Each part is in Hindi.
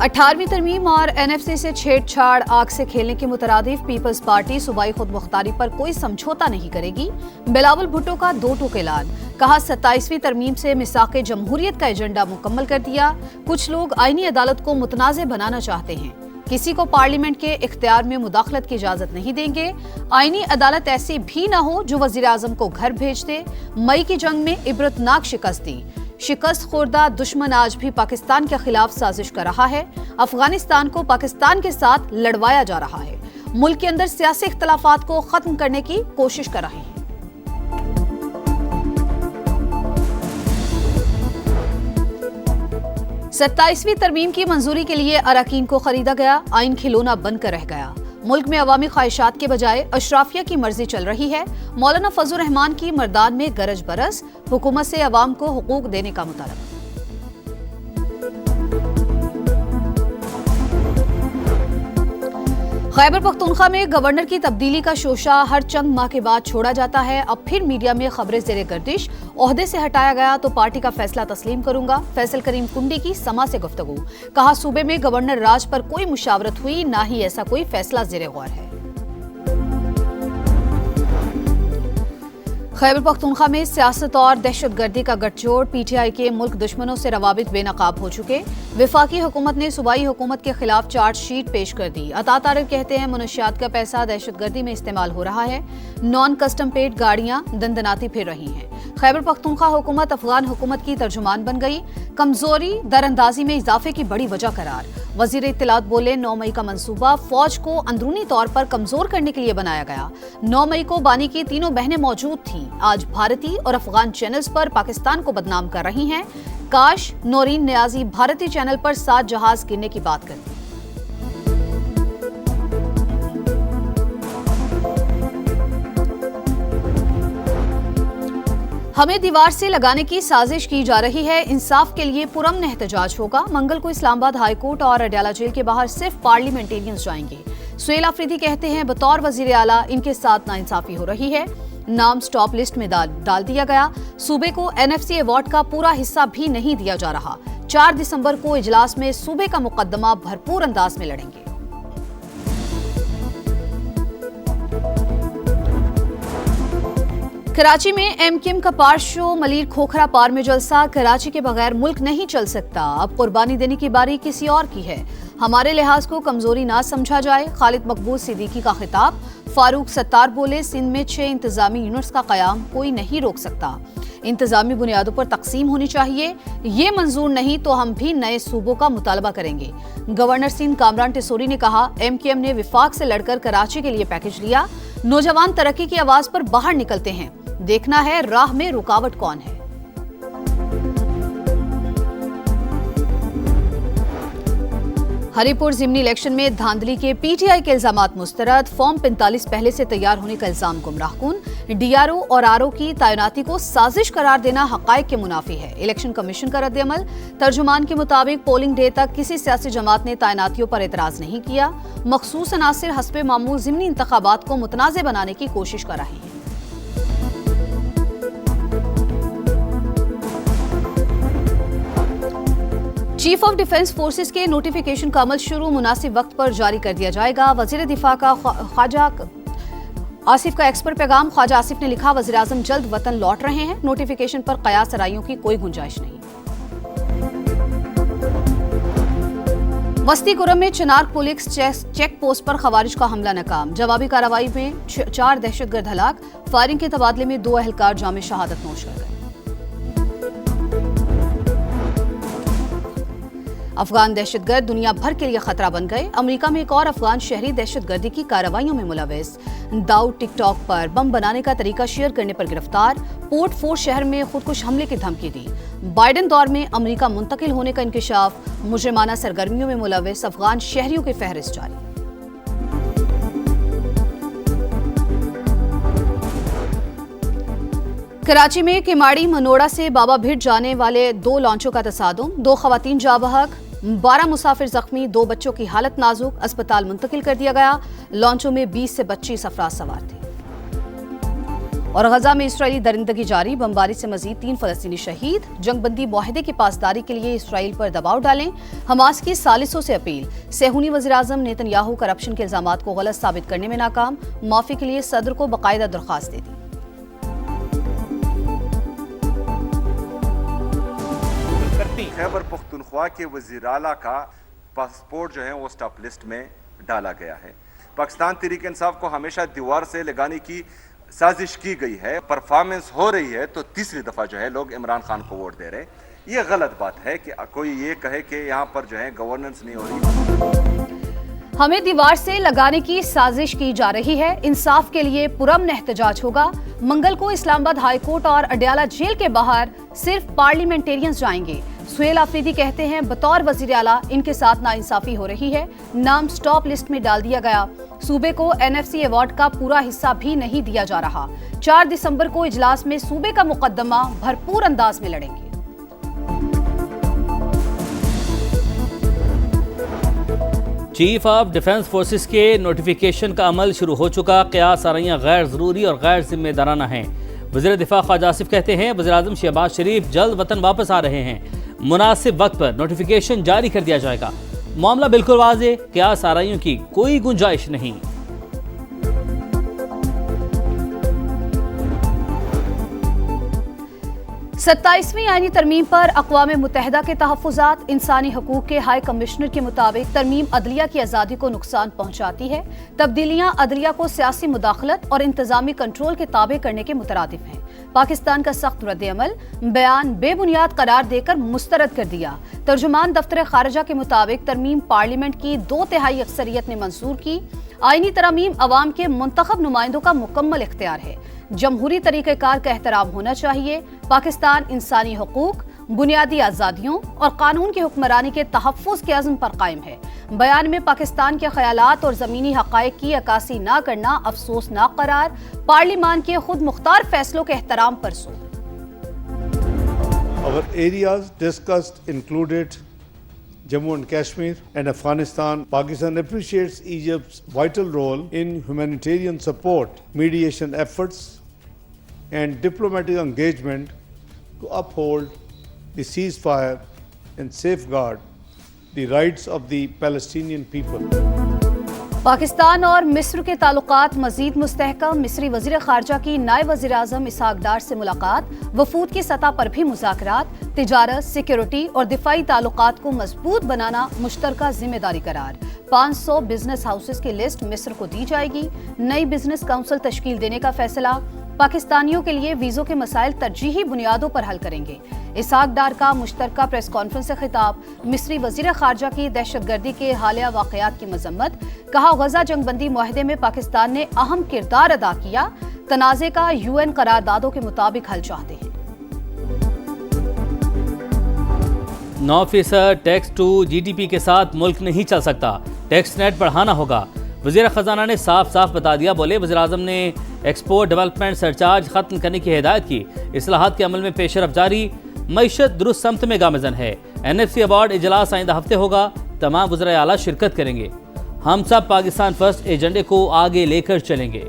18वीं तरमीम और एनएफसी से छेड़छाड़, आग से खेलने के मुतरादिफ पीपल्स पार्टी सूबाई खुदमुख्तारी पर कोई समझौता नहीं करेगी। बिलावल भुट्टो का दो टूक ऐलान, कहा 27वीं तरमीम से मिसाक़े जमहूरियत का एजेंडा मुकम्मल कर दिया। कुछ लोग आईनी अदालत को मुतनाज़ बनाना चाहते हैं, किसी को पार्लियामेंट के इख्तियार में मुदाखलत की इजाजत नहीं देंगे। आईनी अदालत ऐसी भी न हो जो वज़ीर आज़म को घर भेज दे। मई की जंग में इबरतनाक शिकस्त दी। शिकस्त खुर्दा दुश्मन आज भी पाकिस्तान के खिलाफ साजिश कर रहा है। अफगानिस्तान को पाकिस्तान के साथ लड़वाया जा रहा है। मुल्क के अंदर सियासी इख्तलाफात को खत्म करने की कोशिश कर रहे हैं। सत्ताईसवीं तरमीम की मंजूरी के लिए अरकान को खरीदा गया, आइन खिलौना बनकर रह गया। मुल्क में अवामी ख्वाहिशात के बजाय अशराफिया की मर्जी चल रही है। मौलाना फजल रहमान की मर्दान में गरज बरस, हुकूमत से अवाम को हुकूक देने का मुतालबा। खैबर पख्तूनख्वा में गवर्नर की तब्दीली का शोशा हर चंद माह के बाद छोड़ा जाता है। अब फिर मीडिया में खबरें ज़ेरे गर्दिश, ओहदे से हटाया गया तो पार्टी का फैसला तस्लीम करूंगा। फैसल करीम कुंडी की समा से गुफ्तगू, कहा सूबे में गवर्नर राज पर कोई मुशावरत हुई, ना ही ऐसा कोई फैसला ज़ेरे गौर है। खैबर पख्तूनख्वा में सियासत और दहशतगर्दी का गठजोड़, पीटीआई के मुल्क दुश्मनों से रवाबित बेनकाब हो चुके। वफाकी हुकूमत ने सूबाई हुकूमत के खिलाफ चार्जशीट पेश कर दी। अता तारिक कहते हैं मनशियात का पैसा दहशतगर्दी में इस्तेमाल हो रहा है। नॉन कस्टम पेड गाड़ियां दंदनाती फिर रही हैं। खैबर पख्तूनख्वा हुकूमत अफगान हुकूमत की तर्जुमान बन गई। कमजोरी दरअंदाजी में इजाफे की बड़ी वजह करार। वजीर इत्तलात बोले 9 मई का मंसूबा फौज को अंदरूनी तौर पर कमजोर करने के लिए बनाया गया। 9 मई को बानी की तीनों बहनें मौजूद थीं। आज भारतीय और अफगान चैनल्स पर पाकिस्तान को बदनाम कर रही हैं। काश नौरीन नियाजी भारतीय चैनल पर 7 जहाज गिरने की बात करती। हमें दीवार से लगाने की साजिश की जा रही है। इंसाफ के लिए पुरअमन एहतजाज होगा। मंगल को इस्लामाबाद हाईकोर्ट और अडयाला जेल के बाहर सिर्फ पार्लियामेंटेरियंस जाएंगे। सुहेल अफरीदी कहते हैं बतौर वजीर आला इनके साथ नाइंसाफी हो रही है। नाम स्टॉप लिस्ट में डाल दिया गया। सूबे को एनएफसी अवार्ड का पूरा हिस्सा भी नहीं दिया जा रहा। 4 दिसंबर को इजलास में सूबे का मुकदमा भरपूर अंदाज में लड़ेंगे। कराची में एमक्यूएम का पार शो, मलिर खोखरा पार में जलसा। कराची के बगैर मुल्क नहीं चल सकता, अब कुर्बानी देने की बारी किसी और की है। हमारे लिहाज को कमजोरी ना समझा जाए। खालिद मकबूल सिद्दीकी का खिताब। फारूक सत्तार बोले सिंध में 6 इंतजामी यूनिट्स का कयाम कोई नहीं रोक सकता। इंतजामी बुनियादों पर तकसीम होनी चाहिए। ये मंजूर नहीं तो हम भी नए सूबों का मुतालबा करेंगे। गवर्नर सिंध कामरान टिसोरी ने कहा एमक्यूएम ने विफाक से लड़कर कराची के लिए पैकेज लिया। नौजवान तरक्की की आवाज पर बाहर निकलते हैं। देखना है राह में रुकावट कौन है। हरिपुर जिमनी इलेक्शन में धांधली के पीटीआई के इल्जामात मुस्तरद। फॉर्म 45 पहले से तैयार होने का इल्जाम गुमराहकुन। डीआरओ और आरओ की तैनाती को साजिश करार देना हकायक के मुनाफी है। इलेक्शन कमीशन का रद्दअमल। तर्जुमान के मुताबिक पोलिंग डे तक किसी सियासी जमात ने तैनातियों पर एतराज नहीं किया। मखसूस अनासिर हस्बे मामूल जिमनी इंतखाबात को मुतनाज़ बनाने की कोशिश कर रहे हैं। चीफ ऑफ डिफेंस फोर्सेस के नोटिफिकेशन का अमल शुरू, मुनासिब वक्त पर जारी कर दिया जाएगा। वजीर दिफा का ख्वाजा आसिफ का एक्स पर पैगाम। ख्वाजा आसिफ ने लिखा वजीर आजम जल्द वतन लौट रहे हैं। नोटिफिकेशन पर कयास आराइयों की कोई गुंजाइश नहीं। वस्ती कुरम में चिनार पुलिस चेक पोस्ट पर खवारिज का हमला नाकाम। जवाबी कार्रवाई में 4 दहशतगर्द हलाक। फायरिंग के तबादले में 2 अहलकार जाम शहादत नोश कर गए। अफगान दहशतगर्द दुनिया भर के लिए खतरा बन गए। अमेरिका में एक और अफगान शहरी दहशतगर्दी की कार्रवाइयों में मुलविस। दाऊद टिकटॉक पर बम बनाने का तरीका शेयर करने पर गिरफ्तार। पोर्ट फोर्ट शहर में खुदकुश हमले की धमकी दी। बाइडेन दौर में अमेरिका मुंतकिल होने का इंकशाफ। मुजरिमाना सरगर्मियों में मुलविस अफगान शहरियों की फहरिस्त जारी। कराची में किमाड़ी मनोड़ा से बाबा भिट जाने वाले 2 लॉन्चों का तसादुम। 2 खवातीन जाँ बहक, 12 मुसाफिर जख्मी, 2 बच्चों की हालत नाजुक। अस्पताल मुंतकिल कर दिया गया। लॉन्चों में 20 से 25 अफराद सवार थे। और गजा में इसराइली दरिंदगी जारी, बमबारी से मजीद 3 फलस्तीनी शहीद। जंगबंदी मुआहदे की पासदारी के लिए इसराइल पर दबाव डालें, हमास की सालिसों से अपील। सेहूनी वज़ीर-ए-आज़म नेतन्याहू करप्शन के इल्जामात को गलत साबित करने में नाकाम, माफी के लिए सदर को बाकायदा दरख्वास्त दे दी। खैबर पख्तूनख्वा के वज़ीर आला का पासपोर्ट जो है वो स्टॉप लिस्ट में डाला गया है। पाकिस्तान तहरीक इंसाफ को हमेशा दीवार से लगाने की साजिश की गई है। परफॉर्मेंस हो रही है तो तीसरी दफा जो है लोग इमरान खान को वोट दे रहे। ये गलत बात है कि कोई ये कहे कि यहाँ पर जो है गवर्नेंस नहीं हो रही। हमें दीवार से लगाने की साजिश की जा रही है, इंसाफ के लिए पुरअमन एहतजाज होगा। मंगल को इस्लामाबाद हाईकोर्ट और अडयाला जेल के बाहर सिर्फ पार्लियामेंटेरियंस जाएंगे। सुहेल आफरीदी कहते हैं बतौर वजीर आला इनके साथ नाइंसाफी हो रही है, नाम स्टॉप लिस्ट में डाल दिया गया। सूबे को NFC अवार्ड का पूरा हिस्सा भी नहीं दिया जा रहा। 4 दिसंबर को इजलास में सूबे का मुकदमा भरपूर अंदाज में लड़ेंगे। चीफ ऑफ डिफेंस फोर्सेस के नोटिफिकेशन का अमल शुरू हो चुका। क़यास आराइयाँ गैर ज़रूरी और गैर जिम्मेदाराना हैं। वज़ीर दिफा ख्वाजा आसिफ कहते हैं वज़ीर-ए-आज़म शहबाज शरीफ जल्द वतन वापस आ रहे हैं, मुनासिब वक्त पर नोटिफिकेशन जारी कर दिया जाएगा। मामला बिल्कुल वाज़ेह, क़यास आराइयों की कोई गुंजाइश नहीं। 27वीं आईनी तरमीम पर अक़वाम मुत्तहिदा के तहफ़्फ़ुज़ात। इंसानी हकूक़ के हाई कमिश्नर के मुताबिक तरमीम अदलिया की आज़ादी को नुकसान पहुँचाती है। तब्दीलियाँ अदलिया को सियासी मुदाखलत और इंतज़ामी कंट्रोल के ताबे करने के मुतरादिफ हैं। पाकिस्तान का सख्त रद्द-ए-अमल, बयान बेबुनियाद करार देकर मुस्तरद कर दिया। तर्जुमान दफ्तर खारजा के मुताबिक तरमीम पार्लियामेंट की 2/3 अक्सरियत ने मंजूर की। आईनी तरमीम अवाम के मुंतखब नुमाइंदों का मुकम्मल इख्तियार है। जमहूरी तरीक़ेकार का एहतराम होना चाहिए। पाकिस्तान इंसानी हकूक़, बुनियादी आज़ादियों और कानून की हुक्मरानी के तहफ़्फ़ुज़ के अज़्म पर कायम है। बयान में पाकिस्तान के ख़यालात और ज़मीनी हक़ाइक़ की अक्कासी न करना अफसोसनाक करार। पार्लियामान के खुद मुख्तार फैसलों के एहतराम पर जोर। Our areas discussed included Jammu and Kashmir and Afghanistan. Pakistan appreciates Egypt's vital role in humanitarian support, mediation efforts, and diplomatic engagement to uphold the ceasefire and safeguard the rights of the Palestinian people. Pakistan और मिस्र के ताल्लुकात मजीद मुस्तहकम। मिस्री वज़ीर ख़ारजा की नायब वज़ीर-ए-आज़म इसहाक डार से मुलाकात। वफूद की सतह पर भी मुज़ाकरात। तिजारत, सिक्योरिटी और दिफाई ताल्लुकात को मजबूत बनाना मुश्तरका जिम्मेदारी करार। 500 बिजनेस हाउसेस की लिस्ट मिस्र को दी जाएगी। नई बिजनेस काउंसिल तश्कील देने का फैसला। पाकिस्तानियों के लिए वीज़ों के मसाइल तरजीही बुनियादों पर हल करेंगे। इसहाक डार का मुश्तरका प्रेस कॉन्फ्रेंस से खिताब। मिस्री वज़ीर ख़ारजा की दहशतगर्दी के हालिया वाक़यात की मजम्मत। कहा गजा जंगबंदी मुआहदे में पाकिस्तान ने अहम किरदार अदा किया। तनाज़े का UN करारदादों के मुताबिक हल चाहते हैं। 9% टैक्स टू GDP के साथ मुल्क नहीं चल सकता, टैक्स नेट बढ़ाना होगा। वज़ीर ख़जाना ने साफ साफ बता दिया। बोले वज़ीर-ए-आज़म ने एक्सपोर्ट डेवलपमेंट सरचार्ज ख़त्म करने की हिदायत की। इस्लाहात के अमल में पेशरफ जारी। मईशत दुरुस्त समत में गामज़न है। NFC अवार्ड इजलास आइंदा हफ्ते होगा। तमाम वज़राए आला शिरकत करेंगे। हम सब पाकिस्तान फर्स्ट एजेंडे को आगे लेकर चलेंगे।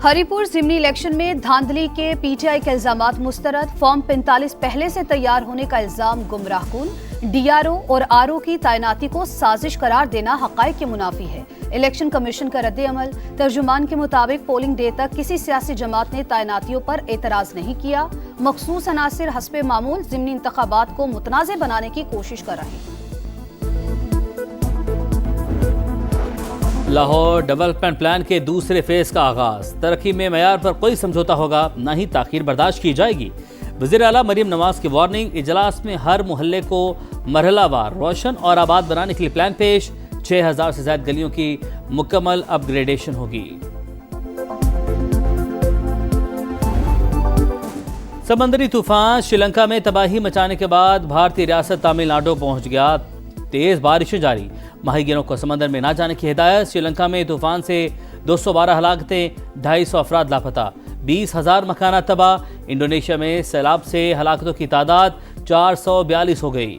हरिपुर ज़िमनी इलेक्शन में धांधली के PTI के इल्जामात मुस्तरद। फॉर्म 45 पहले से तैयार होने का इल्जाम गुमराहकुन। DRO और RO की तैनाती को साजिश करार देना हक़ाइक़ के मुनाफी है। इलेक्शन कमीशन का रद्द-ए-अमल। तर्जुमान के मुताबिक पोलिंग डे तक किसी सियासी जमात ने तैनातियों पर एतराज़ नहीं किया। मखसूस अनासिर हस्बे मामूल ज़िमनी इंतखाबात को मुतनाज़े बनाने की कोशिश कर रहे हैं। लाहौर डेवलपमेंट प्लान के दूसरे फेज का आगाज। तरक्की में मयार पर कोई समझौता होगा, न ही ताखीर बर्दाश्त की जाएगी। वज़ीर आला मरीम नवाज की वार्निंग। इजलास में हर मोहल्ले को मरहलावार रोशन और आबाद बनाने के लिए प्लान पेश। 6000 से ज्यादा गलियों की मुकम्मल अपग्रेडेशन होगी। समंदरी तूफान श्रीलंका में तबाही मचाने के बाद भारतीय रियासत तमिलनाडु पहुंच गया। तेज बारिशें जारी। माहीगीरों को समंदर में ना जाने की हिदायत। श्रीलंका में तूफान से 212 हलाकतें, 250 अफराद लापता, 20,000 मकाना तबाह। इंडोनेशिया में सैलाब से हलाकतों की तादाद 442 हो गई।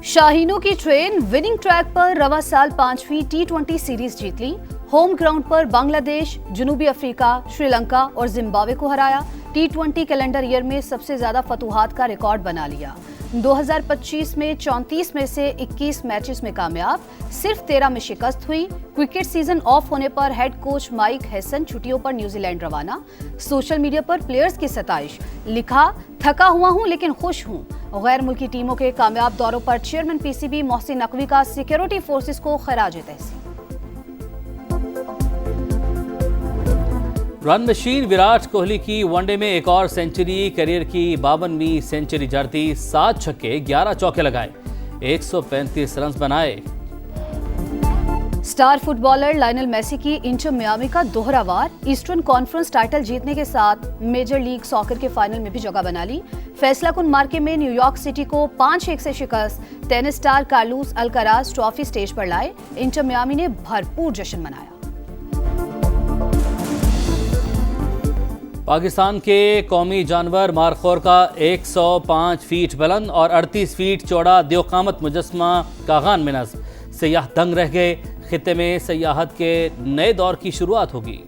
शाहीनों की ट्रेन विनिंग ट्रैक पर रवा साल 5वीं T20 सीरीज जीत ली। होम ग्राउंड पर बांग्लादेश, जनूबी अफ्रीका, श्रीलंका और जिम्बाब्वे को हराया। T20 कैलेंडर ईयर में सबसे ज्यादा फतुहात का रिकॉर्ड बना लिया। 2025 में 34 में से 21 मैचेस में कामयाब, सिर्फ 13 में शिकस्त हुई। क्रिकेट सीजन ऑफ होने पर हेड कोच माइक हेसन छुट्टियों पर न्यूजीलैंड रवाना। सोशल मीडिया पर प्लेयर्स की सताइश, लिखा थका हुआ हूं लेकिन खुश हूं। गैर मुल्की टीमों के कामयाब दौरों पर चेयरमैन पीसीबी मोहसिन नकवी का सिक्योरिटी फोर्सेस को खराज तहसीन। रन मशीन विराट कोहली की वनडे में एक और सेंचुरी, करियर की 52वीं सेंचुरी जड़ती। 7 छक्के 11 चौके लगाए, 135 रन बनाए। स्टार फुटबॉलर लायनल मेसी की इंटर मियामी का दोहरा वार, ईस्टर्न कॉन्फ्रेंस टाइटल जीतने के साथ मेजर लीग सॉकर के फाइनल में भी जगह बना ली। फैसला कुन मार्के में न्यूयॉर्क सिटी को 5-1 से शिकस्त। Tennis star Carlos Alcaraz trophy stage पर लाए। इंटर मियामी ने भरपूर जश्न मनाया। पाकिस्तान के कौमी जानवर मारखोर का 105 फीट बुलंद और 38 फीट चौड़ा द्योकामत मुजस्मा कागान में नस्ब। सयाह दंग रह गए। खित्ते में सयाहत के नए दौर की शुरुआत होगी।